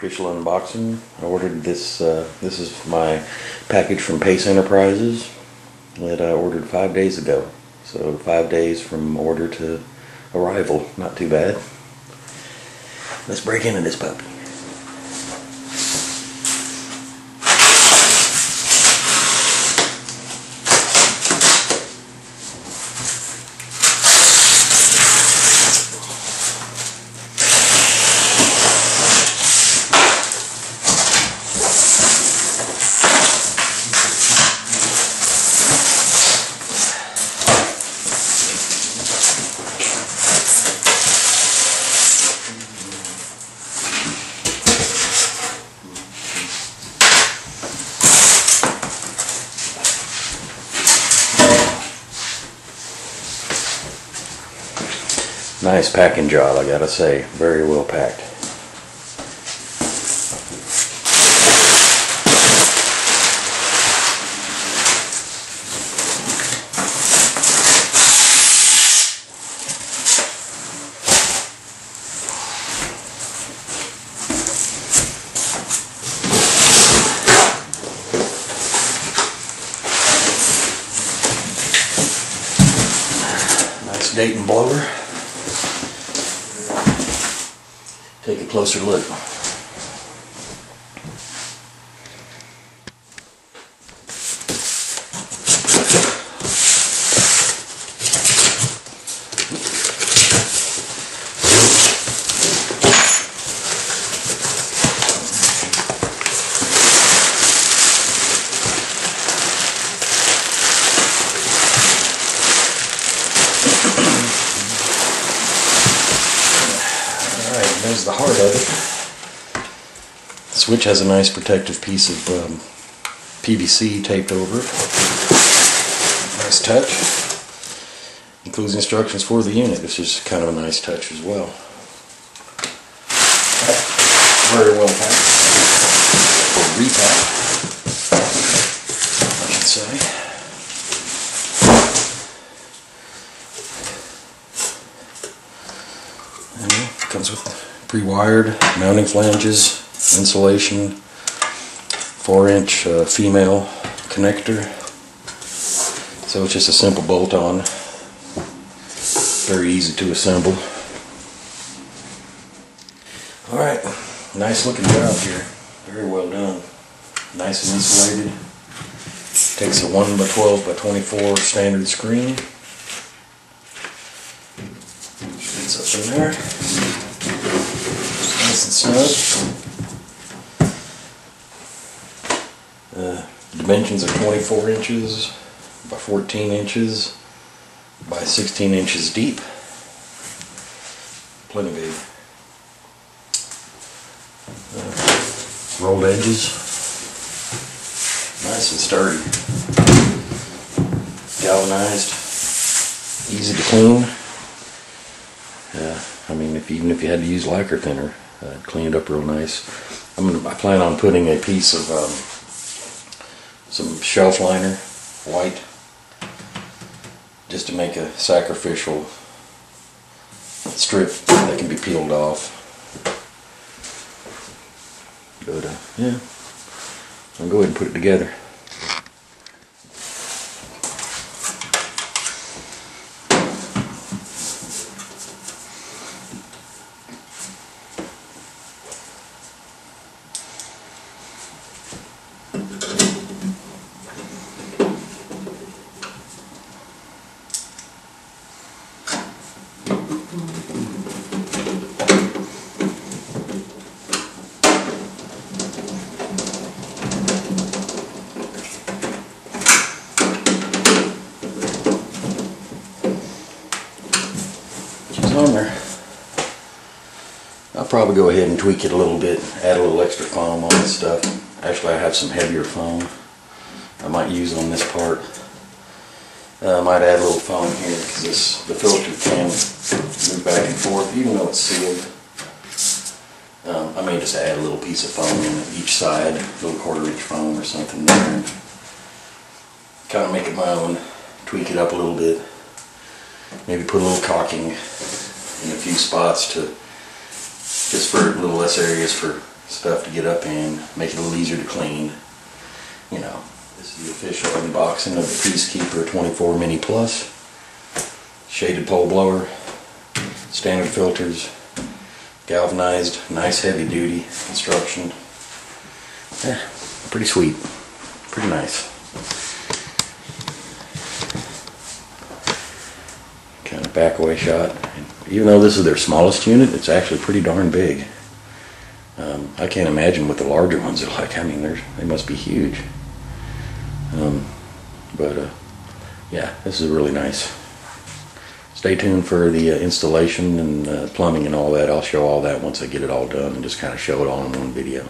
Official unboxing. I ordered this. This is my package from Pace Enterprises that I ordered 5 days ago. So 5 days from order to arrival. Not too bad. Let's break into this puppy. Nice packing job, I gotta say. Very well packed. Nice Dayton blower. Take a closer look. There's the heart of it. The switch has a nice protective piece of PVC taped over it. Nice touch. Includes instructions for the unit, which is kind of a nice touch as well. Very well packed. Or repacked, I should say. Comes with pre-wired mounting flanges, insulation, 4-inch female connector. So it's just a simple bolt-on. Very easy to assemble. Alright, nice looking job here. Very well done. Nice and insulated. Takes a 1x12x24 standard screen. Fits up in there. Nice and snug. Dimensions are 24 inches by 14 inches by 16 inches deep. Plenty big. Rolled edges. Nice and sturdy. Galvanized. Easy to clean. I mean, even if you had to use lacquer thinner, clean it up real nice. I plan on putting a piece of some shelf liner, white, just to make a sacrificial strip that can be peeled off. But yeah, I'll go ahead and put it together. On there. I'll probably go ahead and tweak it a little bit, add a little extra foam on this stuff. Actually, I have some heavier foam I might use on this part. I might add a little foam here because the filter can move back and forth even though it's sealed. I may just add a little piece of foam in each side, a little 1/4 inch foam or something there, and kind of make it my own, tweak it up a little bit, maybe put a little caulking in a few spots to just for a little less areas for stuff to get up in, make it a little easier to clean. You know, this is the official unboxing of the Peacekeeper 24 Mini Plus. Shaded pole blower, standard filters, galvanized, nice heavy duty construction. Yeah, pretty sweet, pretty nice. Kind of back away shot. And even though this is their smallest unit, it's actually pretty darn big. I can't imagine what the larger ones are like. I mean, they must be huge. Yeah, this is really nice. Stay tuned for the installation and plumbing and all that. I'll show all that once I get it all done and just kind of show it all in one video.